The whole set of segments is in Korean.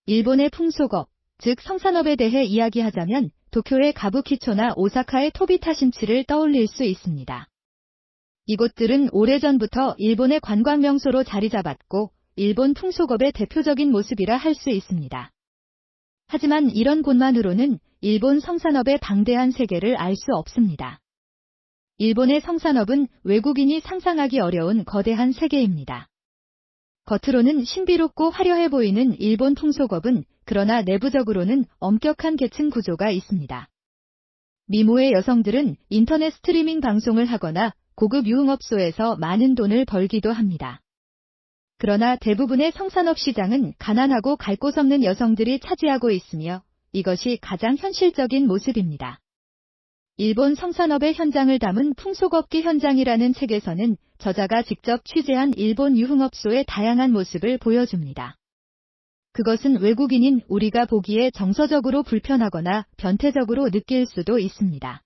일본의 풍속업, 즉 성산업에 대해 이야기하자면 도쿄의 가부키초나 오사카의 토비타신치를 떠올릴 수 있습니다. 이곳들은 오래전부터 일본의 관광 명소로 자리 잡았고 일본 풍속업의 대표적인 모습이라 할 수 있습니다. 하지만 이런 곳만으로는 일본 성산업의 방대한 세계를 알 수 없습니다. 일본의 성산업은 외국인이 상상하기 어려운 거대한 세계입니다. 겉으로는 신비롭고 화려해 보이는 일본 풍속업은 그러나 내부적으로는 엄격한 계층 구조가 있습니다. 미모의 여성들은 인터넷 스트리밍 방송을 하거나 고급 유흥업소에서 많은 돈을 벌기도 합니다. 그러나 대부분의 성산업 시장은 가난하고 갈 곳 없는 여성들이 차지하고 있으며 이것이 가장 현실적인 모습입니다. 일본 성산업의 현장을 담은 풍속업계 현장이라는 책에서는 저자가 직접 취재한 일본 유흥업소의 다양한 모습을 보여줍니다. 그것은 외국인인 우리가 보기에 정서적으로 불편하거나 변태적으로 느낄 수도 있습니다.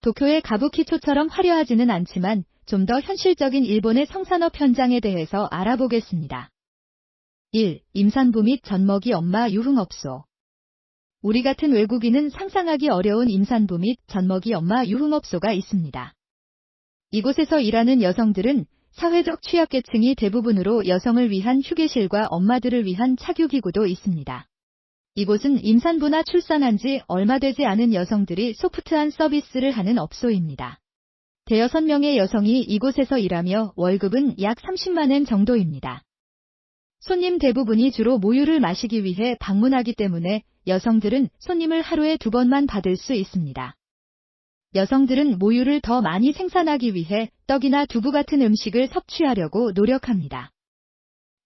도쿄의 가부키초처럼 화려하지는 않지만 좀 더 현실적인 일본의 성산업 현장에 대해서 알아보겠습니다. 1. 임산부 및 젖먹이 엄마 유흥업소. 우리 같은 외국인은 상상하기 어려운 임산부 및 젖먹이 엄마 유흥업소가 있습니다. 이곳에서 일하는 여성들은 사회적 취약계층이 대부분으로 여성을 위한 휴게실과 엄마들을 위한 착유기구도 있습니다. 이곳은 임산부나 출산한 지 얼마 되지 않은 여성들이 소프트한 서비스를 하는 업소입니다. 대여섯 명의 여성이 이곳에서 일하며 월급은 약 30만엔 정도입니다. 손님 대부분이 주로 모유를 마시기 위해 방문하기 때문에 여성들은 손님을 하루에 2번만 받을 수 있습니다. 여성들은 모유를 더 많이 생산하기 위해 떡이나 두부 같은 음식을 섭취하려고 노력합니다.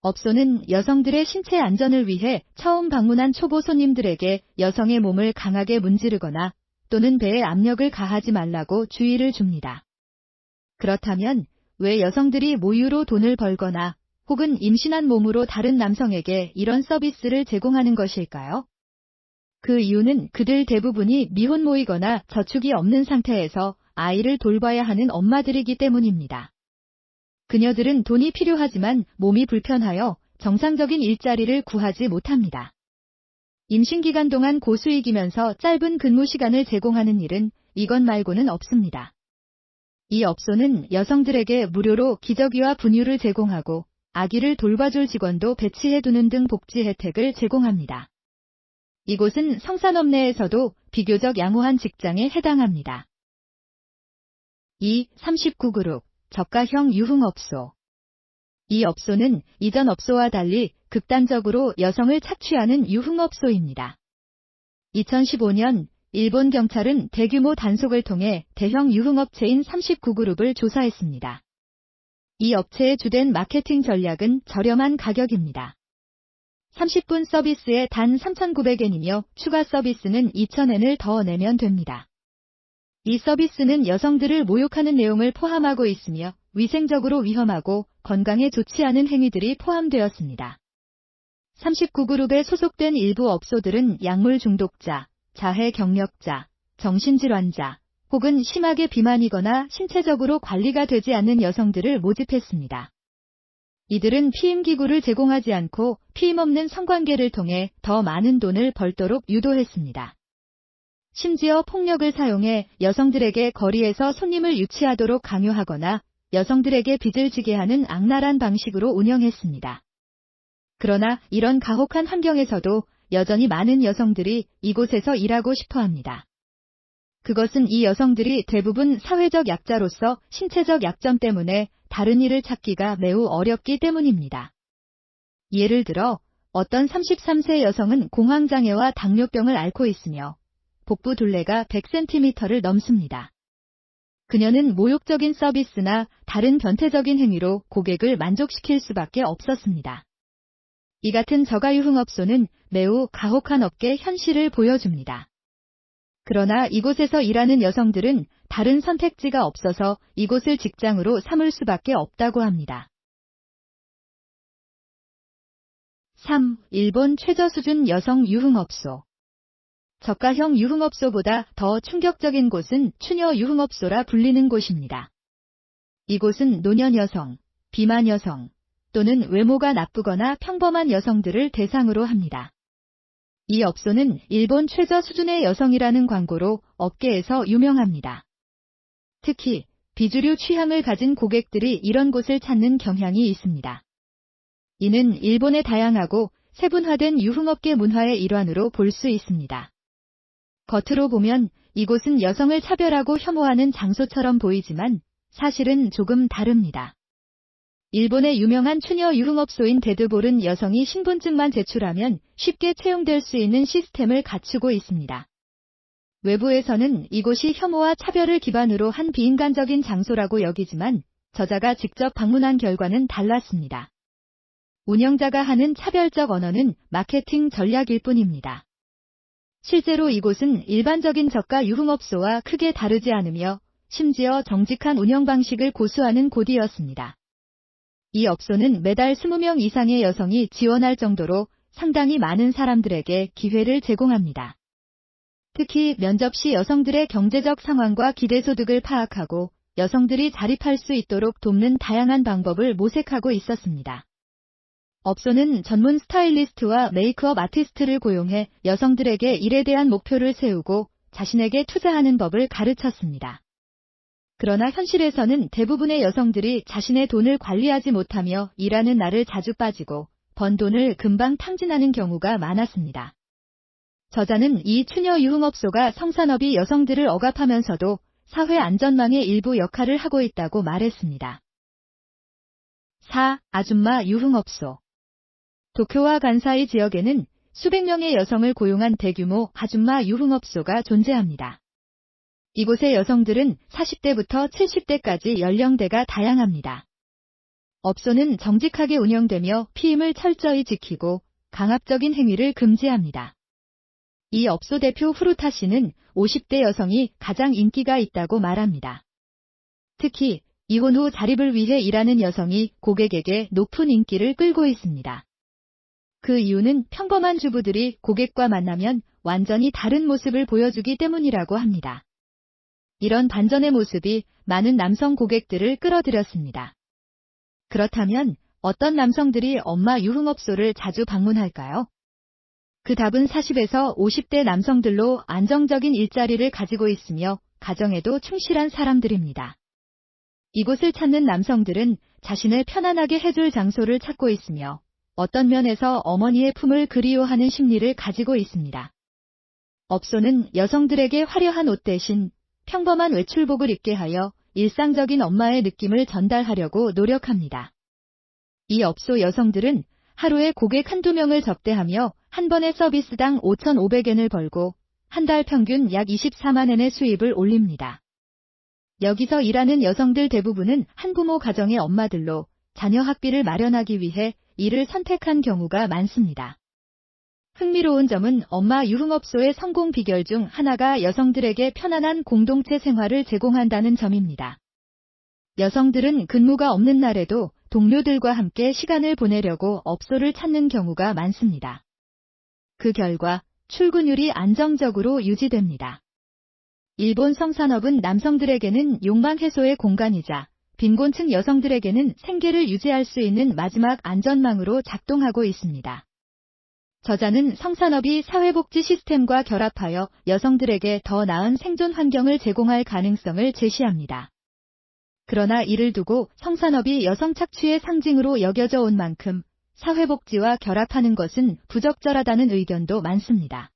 업소는 여성들의 신체 안전을 위해 처음 방문한 초보 손님들에게 여성의 몸을 강하게 문지르거나 또는 배에 압력을 가하지 말라고 주의를 줍니다. 그렇다면 왜 여성들이 모유로 돈을 벌거나 혹은 임신한 몸으로 다른 남성에게 이런 서비스를 제공하는 것일까요? 그 이유는 그들 대부분이 미혼모이거나 저축이 없는 상태에서 아이를 돌봐야 하는 엄마들이기 때문입니다. 그녀들은 돈이 필요하지만 몸이 불편하여 정상적인 일자리를 구하지 못합니다. 임신기간 동안 고수익이면서 짧은 근무 시간을 제공하는 일은 이것 말고는 없습니다. 이 업소는 여성들에게 무료로 기저귀와 분유를 제공하고 아기를 돌봐줄 직원도 배치해두는 등 복지 혜택을 제공합니다. 이곳은 성산업 내에서도 비교적 양호한 직장에 해당합니다. 2. 39그룹 저가형 유흥업소. 이 업소는 이전 업소와 달리 극단적으로 여성을 착취하는 유흥업소입니다. 2015년 일본 경찰은 대규모 단속을 통해 대형 유흥업체인 39그룹을 조사했습니다. 이 업체의 주된 마케팅 전략은 저렴한 가격입니다. 30분 서비스에 단 3,900엔이며 추가 서비스는 2,000엔을 더 내면 됩니다. 이 서비스는 여성들을 모욕하는 내용을 포함하고 있으며 위생적으로 위험하고 건강에 좋지 않은 행위들이 포함되었습니다. 39그룹에 소속된 일부 업소들은 약물 중독자, 자해 경력자, 정신질환자, 혹은 심하게 비만이거나 신체적으로 관리가 되지 않는 여성들을 모집했습니다. 이들은 피임기구를 제공하지 않고 피임 없는 성관계를 통해 더 많은 돈을 벌도록 유도했습니다. 심지어 폭력을 사용해 여성들에게 거리에서 손님을 유치하도록 강요하거나 여성들에게 빚을 지게 하는 악랄한 방식으로 운영했습니다. 그러나 이런 가혹한 환경에서도 여전히 많은 여성들이 이곳에서 일하고 싶어 합니다. 그것은 이 여성들이 대부분 사회적 약자로서 신체적 약점 때문에 다른 일을 찾기가 매우 어렵기 때문입니다. 예를 들어 어떤 33세 여성은 공황장애와 당뇨병을 앓고 있으며 복부 둘레가 100cm를 넘습니다. 그녀는 모욕적인 서비스나 다른 변태적인 행위로 고객을 만족시킬 수밖에 없었습니다. 이 같은 저가유흥업소는 매우 가혹한 업계 현실을 보여줍니다. 그러나 이곳에서 일하는 여성들은 다른 선택지가 없어서 이곳을 직장으로 삼을 수밖에 없다고 합니다. 3. 일본 최저 수준 여성 유흥업소. 저가형 유흥업소보다 더 충격적인 곳은 추녀 유흥업소라 불리는 곳입니다. 이곳은 노년 여성, 비만 여성, 또는 외모가 나쁘거나 평범한 여성들을 대상으로 합니다. 이 업소는 일본 최저 수준의 여성이라는 광고로 업계에서 유명합니다. 특히 비주류 취향을 가진 고객들이 이런 곳을 찾는 경향이 있습니다. 이는 일본의 다양하고 세분화된 유흥업계 문화의 일환으로 볼 수 있습니다. 겉으로 보면 이곳은 여성을 차별하고 혐오하는 장소처럼 보이지만 사실은 조금 다릅니다. 일본의 유명한 추녀 유흥업소인 데드볼은 여성이 신분증만 제출하면 쉽게 채용될 수 있는 시스템을 갖추고 있습니다. 외부에서는 이곳이 혐오와 차별을 기반으로 한 비인간적인 장소라고 여기지만 저자가 직접 방문한 결과는 달랐습니다. 운영자가 하는 차별적 언어는 마케팅 전략일 뿐입니다. 실제로 이곳은 일반적인 저가 유흥업소와 크게 다르지 않으며 심지어 정직한 운영 방식을 고수하는 곳이었습니다. 이 업소는 매달 20명 이상의 여성이 지원할 정도로 상당히 많은 사람들에게 기회를 제공합니다. 특히 면접 시 여성들의 경제적 상황과 기대소득을 파악하고 여성들이 자립할 수 있도록 돕는 다양한 방법을 모색하고 있었습니다. 업소는 전문 스타일리스트와 메이크업 아티스트를 고용해 여성들에게 일에 대한 목표를 세우고 자신에게 투자하는 법을 가르쳤습니다. 그러나 현실에서는 대부분의 여성들이 자신의 돈을 관리하지 못하며 일하는 날을 자주 빠지고 번 돈을 금방 탕진하는 경우가 많았습니다. 저자는 이 추녀 유흥업소가 성산업이 여성들을 억압하면서도 사회 안전망의 일부 역할을 하고 있다고 말했습니다. 4. 아줌마 유흥업소. 도쿄와 간사이 지역에는 수백 명의 여성을 고용한 대규모 아줌마 유흥업소가 존재합니다. 이곳의 여성들은 40대부터 70대까지 연령대가 다양합니다. 업소는 정직하게 운영되며 피임을 철저히 지키고 강압적인 행위를 금지합니다. 이 업소 대표 후루타 씨는 50대 여성이 가장 인기가 있다고 말합니다. 특히 이혼 후 자립을 위해 일하는 여성이 고객에게 높은 인기를 끌고 있습니다. 그 이유는 평범한 주부들이 고객과 만나면 완전히 다른 모습을 보여주기 때문이라고 합니다. 이런 반전의 모습이 많은 남성 고객들을 끌어들였습니다. 그렇다면 어떤 남성들이 엄마 유흥업소를 자주 방문할까요? 그 답은 40에서 50대 남성들로 안정적인 일자리를 가지고 있으며 가정에도 충실한 사람들입니다. 이곳을 찾는 남성들은 자신을 편안하게 해줄 장소를 찾고 있으며 어떤 면에서 어머니의 품을 그리워하는 심리를 가지고 있습니다. 업소는 여성들에게 화려한 옷 대신 평범한 외출복을 입게 하여 일상적인 엄마의 느낌을 전달하려고 노력합니다. 이 업소 여성들은 하루에 고객 한두 명을 접대하며 한 번의 서비스당 5,500엔을 벌고 한 달 평균 약 24만 엔의 수입을 올립니다. 여기서 일하는 여성들 대부분은 한부모 가정의 엄마들로 자녀 학비를 마련하기 위해 이를 선택한 경우가 많습니다. 흥미로운 점은 엄마 유흥업소의 성공 비결 중 하나가 여성들에게 편안한 공동체 생활을 제공한다는 점입니다. 여성들은 근무가 없는 날에도 동료들과 함께 시간을 보내려고 업소를 찾는 경우가 많습니다. 그 결과 출근율이 안정적으로 유지됩니다. 일본 성산업은 남성들에게는 욕망 해소의 공간이자 빈곤층 여성들에게는 생계를 유지할 수 있는 마지막 안전망으로 작동하고 있습니다. 저자는 성산업이 사회복지 시스템과 결합하여 여성들에게 더 나은 생존 환경을 제공할 가능성을 제시합니다. 그러나 이를 두고 성산업이 여성 착취의 상징으로 여겨져 온 만큼 사회복지와 결합하는 것은 부적절하다는 의견도 많습니다.